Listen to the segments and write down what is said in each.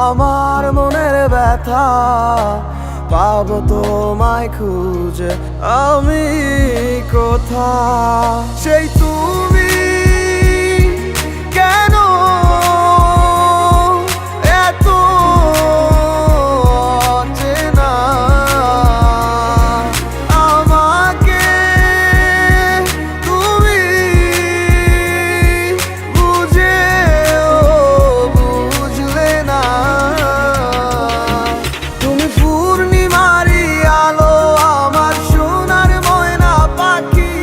আমার মনের ব্যথা পাবো তোমায় খুঁজে আমি কোথা সেই তুমি কেন এত অচেনা আমাকে তুমি বুঝলে না তুমি পূর্ণিমারি আলো আমার সোনার ময়না পাখি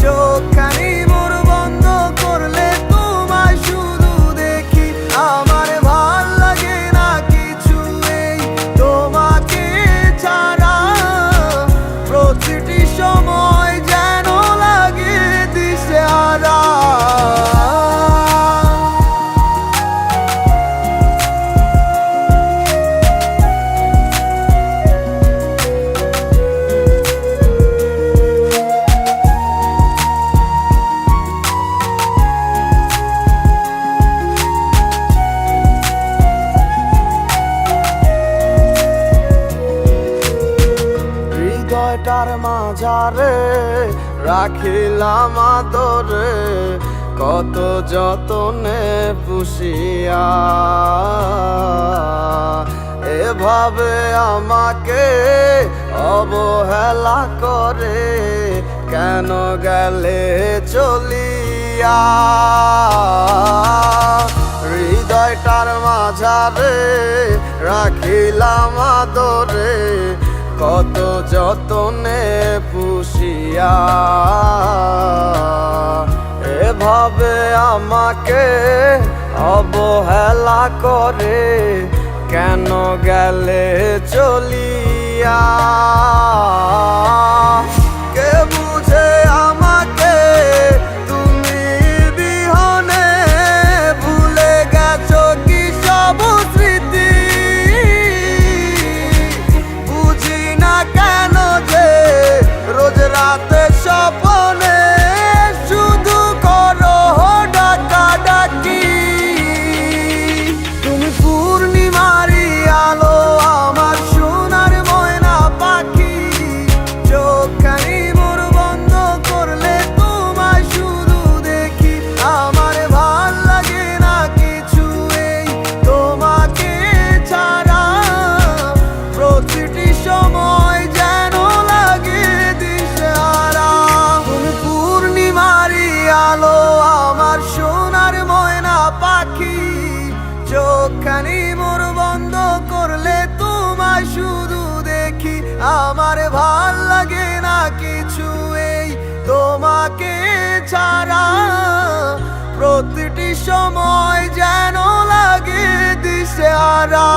চোখখানি মোর বন্ধ করলে তোমায় শুধু দেখি আমার ভাল লাগে না কিছু এই তোমাকে ছাড়া প্রতিটি সময় যেন লাগে দিশেহারা হৃদয়টার মাঝারে রাখিলাম আদরে কত যতনে পুষিয়া এভাবে আমাকে অবহেলা করে কেন গেলে চলিয়া হৃদয়টার মাঝারে রাখিলাম আদরে কত যতনে পুষিয়া এভাবে আমাকে অবহেলা করে কেন গেলে চলিয়া কে বুঝে আমাকে তুমি বিহনে ভুলে গেছো কি সব স্মৃতি বুঝি না কেন যে রোজ রাতে স্বপ্নে শুধু করো ডাকাডাকি তুমি পূর্ণিমারি আলো আমার সোনার ময়না পাখি চোখখানি মোর বন্ধ করলে তোমায় শুধু দেখি আমার ভাল লাগে না কিছু এই তোমাকে ছাড়া প্রতিটি সময় যেন লাগে দিশেহারা তুমি পূর্ণিমারি আলো আমার সোনার ময়না পাখি চোখখানি মোর বন্ধ করলে তোমায় শুধু দেখি আমার ভাল লাগে না কিছু এই তোমাকে ছাড়া প্রতিটি সময় যেন লাগে দিশেহারা।